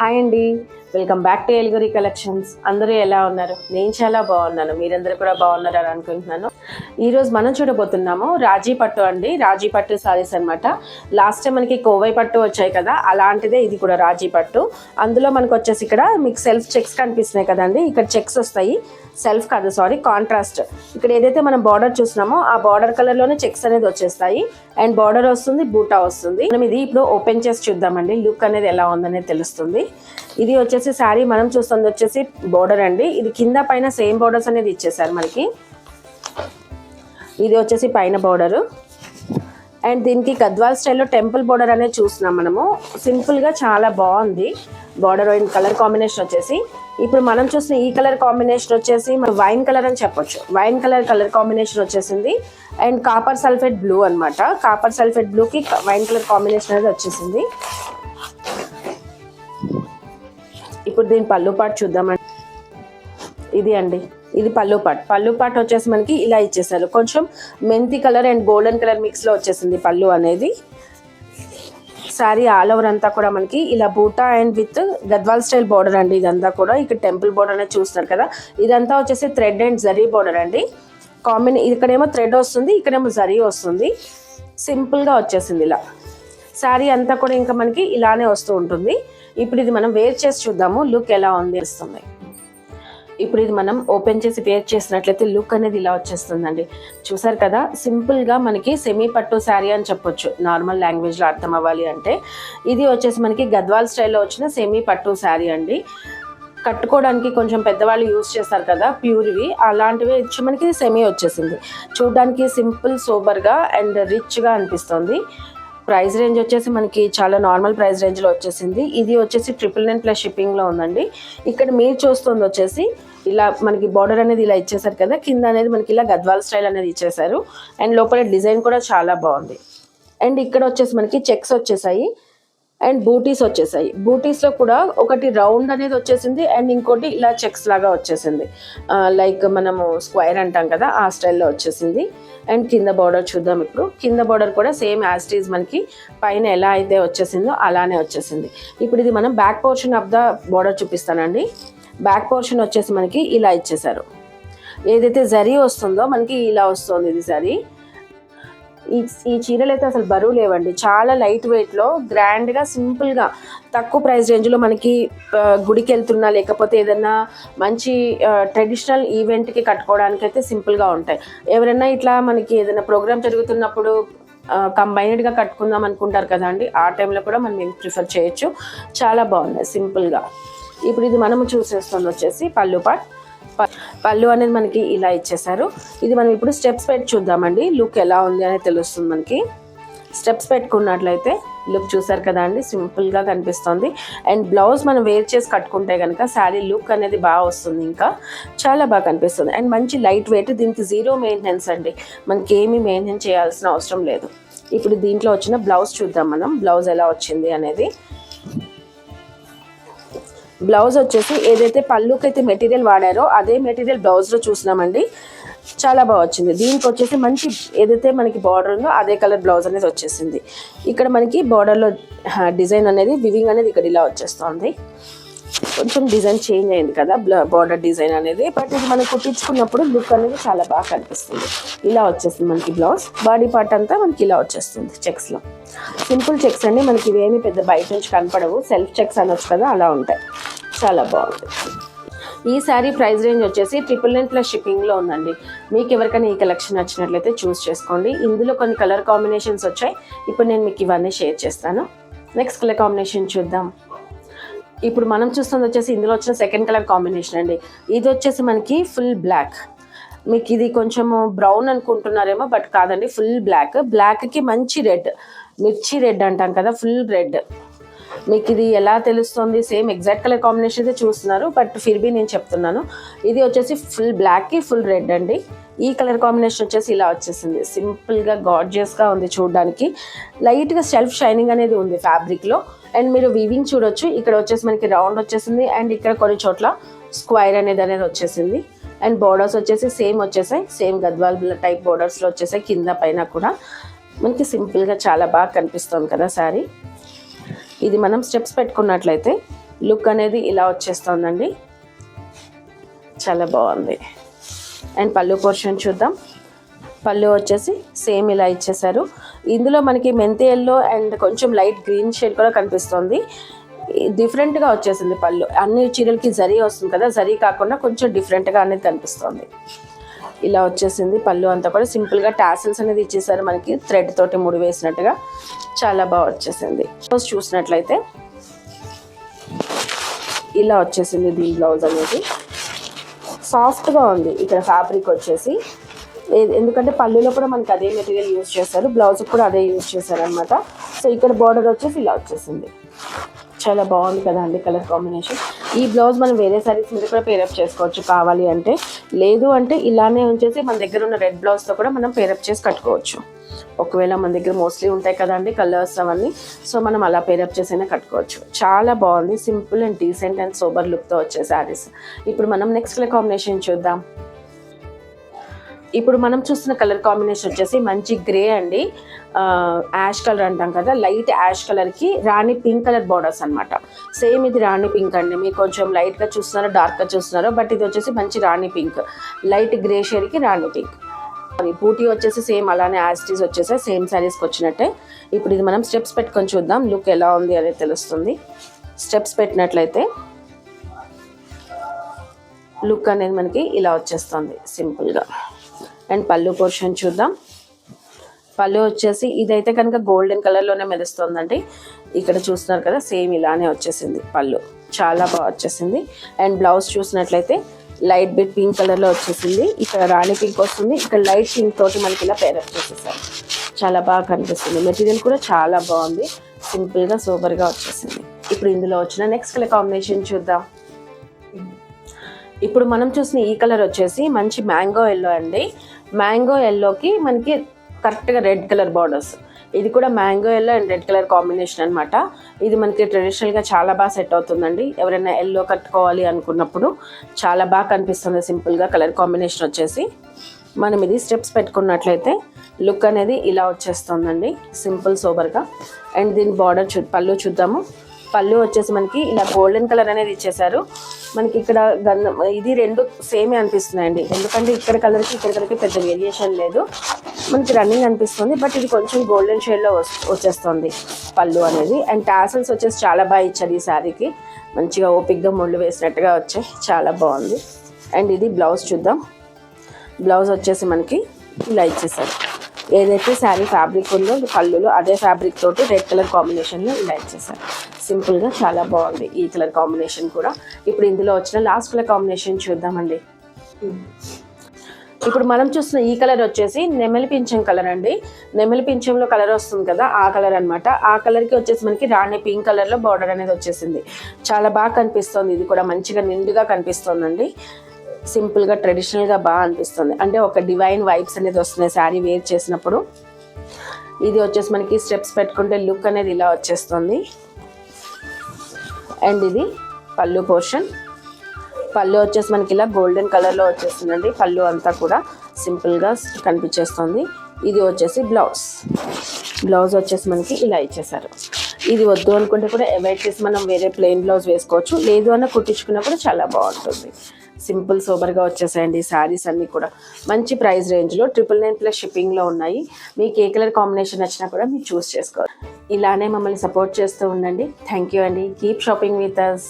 Hi అండి, welcome back to ఎలిగురి collections. అందరూ ఎలా ఉన్నారు? నేను చాలా బాగున్నాను, మీరందరూ కూడా బాగున్నారని అనుకుంటున్నాను. ఈరోజు మనం చూడబోతున్నాము రాజీ పట్టు అండి. రాజీ పట్టు సారీస్ అనమాట. లాస్ట్ టైం మనకి కోవై పట్టు వచ్చాయి కదా, అలాంటిదే ఇది కూడా రాజీ పట్టు. అందులో మనకు వచ్చేసి ఇక్కడ మీకు సెల్ఫ్ చెక్స్ కనిపిస్తున్నాయి కదండి, ఇక్కడ చెక్స్ వస్తాయి. సెల్ఫ్ కాదు సారీ, కాంట్రాస్ట్. ఇక్కడ ఏదైతే మనం బార్డర్ చూస్తున్నామో ఆ బార్డర్ కలర్లోనే చెక్స్ అనేది వచ్చేస్తాయి. అండ్ బార్డర్ వస్తుంది, బూటా వస్తుంది. మనం ఇది ఇప్పుడు ఓపెన్ చేసి చూద్దామండి, లుక్ అనేది ఎలా ఉందనేది తెలుస్తుంది. ఇది వచ్చేసి శారీ మనం చూస్తుంది వచ్చేసి బోర్డర్ అండి. ఇది కింద పైన సేమ్ బోర్డర్స్ అనేది ఇచ్చేసారు మనకి. ఇది వచ్చేసి పైన బోర్డరు. అండ్ దీనికి గద్వాల్ స్టైల్లో టెంపుల్ బోర్డర్ అనేది చూస్తున్నాం మనము. సింపుల్గా చాలా బాగుంది బార్డర్ అండ్ కలర్ కాంబినేషన్ వచ్చేసి. ఇప్పుడు మనం చూసిన ఈ కలర్ కాంబినేషన్ వచ్చేసి వైన్ కలర్ అని చెప్పొచ్చు. వైన్ కలర్ కాంబినేషన్ వచ్చేసింది. అండ్ కాపర్ సల్ఫేట్ బ్లూ అనమాట. కాపర్ సల్ఫేట్ బ్లూకి వైన్ కలర్ కాంబినేషన్ అనేది వచ్చేసింది. ఇప్పుడు దీని పళ్ళు పాటు చూద్దామండి. ఇది అండి, ఇది పళ్ళు పాటు వచ్చేసి మనకి ఇలా ఇచ్చేసారు. కొంచెం మెంతి కలర్ అండ్ గోల్డెన్ కలర్ మిక్స్లో వచ్చేసింది పళ్ళు అనేది. శారీ ఆల్ ఓవర్ అంతా కూడా మనకి ఇలా బూటా and with Gadwal style border అండి. ఇదంతా కూడా ఇక్కడ టెంపుల్ బార్డర్ అనేది చూస్తున్నారు కదా, ఇదంతా వచ్చేసి థ్రెడ్ అండ్ జరీ బార్డర్ అండి. ఇక్కడేమో థ్రెడ్ వస్తుంది, ఇక్కడేమో జరీ వస్తుంది. సింపుల్గా వచ్చేసింది ఇలా. శారీ అంతా కూడా ఇంకా మనకి ఇలానే వస్తూ ఉంటుంది. ఇప్పుడు ఇది మనం వేర్ చేసి చూద్దాము, లుక్ ఎలా ఉంది ఇస్తుంది. ఇప్పుడు ఇది మనం ఓపెన్ చేసి వేర్ చేసినట్లయితే లుక్ అనేది ఇలా వచ్చేస్తుందండి. చూసారు కదా, సింపుల్గా మనకి సెమీ పట్టు శారీ అని చెప్పొచ్చు, నార్మల్ లాంగ్వేజ్లో అర్థం అవ్వాలి అంటే. ఇది వచ్చేసి మనకి గద్వాల్ స్టైల్లో వచ్చిన సెమీ పట్టు శారీ అండి. కట్టుకోవడానికి కొంచెం పెద్దవాళ్ళు యూజ్ చేస్తారు కదా ప్యూర్వి, అలాంటివి వచ్చి మనకి సెమీ వచ్చేసింది. చూడడానికి సింపుల్ సోబర్గా అండ్ రిచ్గా అనిపిస్తుంది. ప్రైస్ రేంజ్ వచ్చేసి మనకి చాలా నార్మల్ ప్రైస్ రేంజ్లో వచ్చేసింది. ఇది వచ్చేసి 999+ షిప్పింగ్లో ఉందండి. ఇక్కడ మీరు చూస్తుంది వచ్చేసి ఇలా మనకి బార్డర్ అనేది ఇలా ఇచ్చేసారు కదా, కింద అనేది మనకి ఇలా గద్వాల్ స్టైల్ అనేది ఇచ్చేసారు. అండ్ లోపల డిజైన్ కూడా చాలా బాగుంది. అండ్ ఇక్కడ వచ్చేసి మనకి చెక్స్ వచ్చేసాయి అండ్ బూటీస్ వచ్చేసాయి. బూటీస్లో కూడా ఒకటి రౌండ్ అనేది వచ్చేసింది అండ్ ఇంకోటి ఇలా చెక్స్ లాగా వచ్చేసింది. లైక్ మనము స్క్వైర్ అంటాం కదా, ఆ స్టైల్లో వచ్చేసింది. అండ్ కింద బార్డర్ చూద్దాం. ఇప్పుడు కింద బార్డర్ కూడా సేమ్ యాజ్ ఇట్ ఈజ్ మనకి పైన ఎలా అయితే వచ్చేసిందో అలానే వచ్చేసింది. ఇప్పుడు ఇది మనం back portion of the border చూపిస్తానండి. బ్యాక్ పోర్షన్ వచ్చేసి మనకి ఇలా ఇచ్చేసారు. ఏదైతే జరీ వస్తుందో మనకి ఇలా వస్తుంది ఇది జరీ. ఈ చీరలు అయితే అసలు బరువు లేవండి, చాలా లైట్ వెయిట్లో గ్రాండ్గా సింపుల్గా తక్కువ ప్రైస్ రేంజ్లో మనకి గుడికి వెళ్తున్నా లేకపోతే ఏదన్నా మంచి ట్రెడిషనల్ ఈవెంట్కి కట్టుకోవడానికి అయితే సింపుల్గా ఉంటాయి. ఎవరైనా ఇట్లా మనకి ఏదైనా ప్రోగ్రామ్ జరుగుతున్నప్పుడు కంబైన్డ్గా కట్టుకుందాం అనుకుంటారు కదా అండి, ఆ టైంలో కూడా మనం ప్రిఫర్ చేయొచ్చు. చాలా బాగున్నాయి సింపుల్గా. ఇప్పుడు ఇది మనము చూసేస్తుంది వచ్చేసి పళ్ళు అనేది మనకి ఇలా ఇచ్చేసారు. ఇది మనం ఇప్పుడు స్టెప్స్ పెట్టి చూద్దామండి, లుక్ ఎలా ఉంది అనేది తెలుస్తుంది మనకి. స్టెప్స్ పెట్టుకున్నట్లయితే లుక్ చూసారు కదా అండి, సింపుల్గా కనిపిస్తుంది. అండ్ బ్లౌజ్ మనం వేర్ చేసి కట్టుకుంటే కనుక శారీ లుక్ అనేది బాగా వస్తుంది, ఇంకా చాలా బాగా కనిపిస్తుంది. అండ్ మంచి లైట్ వెయిట్, దీనికి 0 మెయింటెనెన్స్ అండి, మనకి ఏమీ మెయింటైన్ చేయాల్సిన అవసరం లేదు. ఇప్పుడు దీంట్లో వచ్చిన బ్లౌజ్ చూద్దాం మనం, బ్లౌజ్ ఎలా వచ్చింది అనేది. బ్లౌజ్ వచ్చేసి ఏదైతే పళ్ళుకైతే మెటీరియల్ వాడారో అదే మెటీరియల్ బ్లౌజ్లో చూసినామండి, చాలా బాగా వచ్చింది. దీనికి వచ్చేసి మంచి ఏదైతే మనకి బార్డర్ ఉందో అదే కలర్ బ్లౌజ్ అనేది వచ్చేసింది. ఇక్కడ మనకి బార్డర్లో డిజైన్ అనేది వివింగ్ అనేది ఇక్కడ ఇలా వచ్చేస్తుంది. కొంచెం డిజైన్ చేంజ్ అయింది కదా బార్డర్ డిజైన్ అనేది, బట్ ఇది మనం కుట్టించుకున్నప్పుడు లుక్ అనేది చాలా బాగా కనిపిస్తుంది. ఇలా వచ్చేస్తుంది మనకి బ్లౌజ్. బాడీ పార్ట్ అంతా మనకి ఇలా వచ్చేస్తుంది చెక్స్లో. సింపుల్ చెక్స్ అండి, మనకి ఇవేమి పెద్ద బయట నుంచి కనపడవు, సెల్ఫ్ చెక్స్ అనొచ్చు కదా, అలా ఉంటాయి. చాలా బాగుంది. ఈ శారీ ప్రైస్ రేంజ్ వచ్చేసి 999+ షిప్పింగ్లో ఉందండి. మీకు ఎవరికైనా ఈ కలెక్షన్ నచ్చినట్లయితే చూస్ చేసుకోండి. ఇందులో కొన్ని కలర్ కాంబినేషన్స్ వచ్చాయి, ఇప్పుడు నేను మీకు ఇవన్నీ షేర్ చేస్తాను. నెక్స్ట్ కలర్ కాంబినేషన్ చూద్దాం. ఇప్పుడు మనం చూస్తుంది వచ్చేసి ఇందులో వచ్చిన సెకండ్ కలర్ కాంబినేషన్ అండి. ఇది వచ్చేసి మనకి ఫుల్ బ్లాక్. మీకు ఇది కొంచెము బ్రౌన్ అనుకుంటున్నారేమో, బట్ కాదండి, ఫుల్ బ్లాక్కి మంచి రెడ్, మిర్చి రెడ్ అంటాం కదా, ఫుల్ రెడ్. మీకు ఇది ఎలా తెలుస్తుంది, సేమ్ ఎగ్జాక్ట్ కలర్ కాంబినేషన్ అయితే చూస్తున్నారు, బట్ ఫిర్బీ నేను చెప్తున్నాను. ఇది వచ్చేసి ఫుల్ బ్లాక్కి ఫుల్ రెడ్ అండి. ఈ కలర్ కాంబినేషన్ వచ్చేసి ఇలా వచ్చేసింది. సింపుల్గా గార్జియస్గా ఉంది చూడడానికి. లైట్గా సెల్ఫ్ షైనింగ్ అనేది ఉంది ఫ్యాబ్రిక్లో. అండ్ మీరు వీవింగ్ చూడొచ్చు, ఇక్కడ వచ్చేసి మనకి రౌండ్ వచ్చేసింది అండ్ ఇక్కడ కొన్ని చోట్ల స్క్వైర్ అనేది వచ్చేసింది. అండ్ బోర్డర్స్ వచ్చేసి సేమ్ వచ్చేసాయి, సేమ్ గద్వాల్ టైప్ బోర్డర్స్లో వచ్చేసాయి కింద పైన కూడా. మనకి సింపుల్గా చాలా బాగా కనిపిస్తుంది కదా శారీ. ఇది మనం స్టెప్స్ పెట్టుకున్నట్లయితే లుక్ అనేది ఇలా వచ్చేస్తుందండి, చాలా బాగుంది. అండ్ పళ్ళు పోర్షన్ చూద్దాం. పళ్ళు వచ్చేసి సేమ్ ఇలా ఇచ్చేసారు. ఇందులో మనకి మెంతి ఎల్లో అండ్ కొంచెం లైట్ గ్రీన్ షేడ్ కూడా కనిపిస్తుంది. డిఫరెంట్గా వచ్చేసింది పళ్ళు. అన్ని చీరలకి జరీ వస్తుంది కదా, జరీ కాకుండా కొంచెం డిఫరెంట్గా అనేది కనిపిస్తుంది. ఇలా వచ్చేసింది పళ్ళు అంతా కూడా. సింపుల్గా టాసిల్స్ అనేది ఇచ్చేసారు మనకి, థ్రెడ్ తోటి ముడి వేసినట్టుగా, చాలా బాగా వచ్చేసింది. చూసినట్లయితే ఇలా వచ్చేసింది దీని బ్లౌజ్ అనేది. సాఫ్ట్గా ఉంది ఇక్కడ ఫ్యాబ్రిక్ వచ్చేసి, ఎందుకంటే పళ్ళులో కూడా మనకి అదే మెటీరియల్ యూజ్ చేశారు, బ్లౌజ్ కూడా అదే యూజ్ చేశారు అనమాట. సో ఇక్కడ బార్డర్ వచ్చేసి ఇలా వచ్చేసింది, చాలా బాగుంది కదా అండి కలర్ కాంబినేషన్. ఈ బ్లౌజ్ మనం వేరే సారీస్ మీద కూడా పేరప్ చేసుకోవచ్చు కావాలి అంటే, లేదు అంటే ఇలానే ఉంచేసి మన దగ్గర ఉన్న రెడ్ బ్లౌజ్తో కూడా మనం పేరప్ చేసి కట్టుకోవచ్చు. ఒకవేళ మన దగ్గర మోస్ట్లీ ఉంటాయి కదండి కలర్స్ అవన్నీ, సో మనం అలా పేరప్ చేసైనా కట్టుకోవచ్చు. చాలా బాగుంది, simple and decent and sober లుక్తో వచ్చే శారీస్. ఇప్పుడు మనం నెక్స్ట్ కలర్ కాంబినేషన్ చూద్దాం. ఇప్పుడు మనం చూస్తున్న కలర్ కాంబినేషన్ వచ్చేసి మంచి గ్రే అండి, యాష్ కలర్ అంటాం కదా, లైట్ యాష్ కలర్కి రాణి పింక్ కలర్ బార్డర్స్ అనమాట. సేమ్ ఇది రాణి పింక్ అండి, మీరు కొంచెం లైట్గా చూస్తున్నారో డార్క్గా చూస్తున్నారో, బట్ ఇది వచ్చేసి మంచి రాణి పింక్, లైట్ గ్రే షేడ్కి రాణి పింక్. బూటీ వచ్చేసి సేమ్ అలానే యాస్టీస్ వచ్చేసాయి, సేమ్ శారీస్కి వచ్చినట్టే. ఇప్పుడు ఇది మనం స్టెప్స్ పెట్టుకొని చూద్దాం, లుక్ ఎలా ఉంది అనేది తెలుస్తుంది. స్టెప్స్ పెట్టినట్లయితే లుక్ అనేది మనకి ఇలా వచ్చేస్తుంది సింపుల్గా. అండ్ పళ్ళు పోర్షన్ చూద్దాం. పళ్ళు వచ్చేసి ఇదైతే కనుక గోల్డెన్ కలర్లోనే మెరుస్తుందండి. ఇక్కడ చూస్తున్నారు కదా, సేమ్ ఇలానే వచ్చేసింది పళ్ళు, చాలా బాగా వచ్చేసింది. అండ్ బ్లౌజ్ చూసినట్లయితే లైట్ బిట్ పింక్ కలర్లో వచ్చేసింది, ఇక్కడ రాణి పింక్ వస్తుంది, ఇక్కడ లైట్ పింక్ తోటి మనకి ఇలా పేరప్ చేసేసారు, చాలా బాగా కనిపిస్తుంది. మెటీరియల్ కూడా చాలా బాగుంది, సింపుల్గా సూపర్గా వచ్చేసింది. ఇప్పుడు ఇందులో వచ్చిన నెక్స్ట్ కలర్ కాంబినేషన్ చూద్దాం. ఇప్పుడు మనం చూసిన ఈ కలర్ వచ్చేసి మంచి మ్యాంగో ఎల్లో అండి. మ్యాంగో ఎల్లోకి మనకి కరెక్ట్గా రెడ్ కలర్ బార్డర్స్, ఇది కూడా mango yellow and red colour combination అనమాట. ఇది మనకి ట్రెడిషనల్గా చాలా బాగా సెట్ అవుతుందండి, ఎవరైనా ఎల్లో కట్టుకోవాలి అనుకున్నప్పుడు చాలా బాగా కనిపిస్తుంది సింపుల్గా. కలర్ కాంబినేషన్ వచ్చేసి మనం ఇది స్టెప్స్ పెట్టుకున్నట్లయితే లుక్ అనేది ఇలా వచ్చేస్తుందండి, సింపుల్ సోబర్గా. అండ్ దీని బార్డర్ పళ్ళు చూద్దాము. పళ్ళు వచ్చేసి మనకి ఇలా గోల్డెన్ కలర్ అనేది ఇచ్చేసారు. మనకి ఇక్కడ ఇది రెండు సేమే అనిపిస్తున్నాయండి, ఎందుకంటే ఇక్కడ కలర్కి ఇక్కడ కలర్కి పెద్ద వేరియేషన్ లేదు, మనకి రన్నింగ్ అనిపిస్తుంది. బట్ ఇది కొంచెం గోల్డెన్ షేడ్లో వచ్చేస్తుంది పళ్ళు అనేది. అండ్ టాసల్స్ వచ్చేసి చాలా బాగా ఇచ్చారు ఈ శారీకి, మంచిగా ఓపిక్గా ముళ్ళు వేసినట్టుగా వచ్చాయి, చాలా బాగుంది. అండ్ ఇది బ్లౌజ్ చూద్దాం. బ్లౌజ్ వచ్చేసి మనకి ఇలా ఇచ్చేసారు, ఏదైతే శారీ ఫ్యాబ్రిక్ ఉందో పళ్ళులో అదే ఫ్యాబ్రిక్ తోటి రెడ్ కలర్ కాంబినేషన్లో ఇలా ఇచ్చేసారు, సింపుల్గా చాలా బాగుంది ఈ కలర్ కాంబినేషన్ కూడా. ఇప్పుడు ఇందులో వచ్చిన లాస్ట్ కలర్ కాంబినేషన్ చూద్దామండి. ఇప్పుడు మనం చూస్తున్న ఈ కలర్ వచ్చేసి నెమలి పింఛం కలర్ అండి. నెమలి పింఛంలో కలర్ వస్తుంది కదా, ఆ కలర్ అనమాట. ఆ కలర్కి వచ్చేసి మనకి రాణి పింక్ కలర్లో బార్డర్ అనేది వచ్చేసింది, చాలా బాగా కనిపిస్తుంది. ఇది కూడా మంచిగా నిండుగా కనిపిస్తుందండి, సింపుల్గా ట్రెడిషనల్గా బాగా అనిపిస్తుంది. అంటే ఒక డివైన్ వైబ్స్ అనేది వస్తున్నాయి శారీ వేర్ చేసినప్పుడు. ఇది వచ్చేసి మనకి స్టెప్స్ పెట్టుకుంటే లుక్ అనేది ఇలా వచ్చేస్తుంది. అండ్ ఇది పళ్ళు పోర్షన్. పళ్ళు వచ్చేసి మనకి ఇలా గోల్డెన్ కలర్లో వచ్చేస్తుందండి, పళ్ళు అంతా కూడా సింపుల్గా కనిపించేస్తుంది. ఇది వచ్చేసి బ్లౌజ్ వచ్చేసి మనకి ఇలా ఇచ్చేసారు. ఇది వద్దు అనుకుంటే కూడా అవాయిడ్ చేసి మనం వేరే ప్లెయిన్ బ్లౌజ్ వేసుకోవచ్చు, లేదు అన్న కుట్టించుకున్నా కూడా చాలా బాగుంటుంది. సింపుల్ సోబర్గా వచ్చేసాయండి శారీస్ అన్నీ కూడా. మంచి ప్రైస్ రేంజ్లో 999+ షిప్పింగ్లో ఉన్నాయి. మీకు ఏ కలర్ కాంబినేషన్ నచ్చినా కూడా మీరు చూస్ చేసుకోవాలి. ఇలానే మమ్మల్ని సపోర్ట్ చేస్తూ ఉండండి. థ్యాంక్ యూ అండి. Keep shopping with us.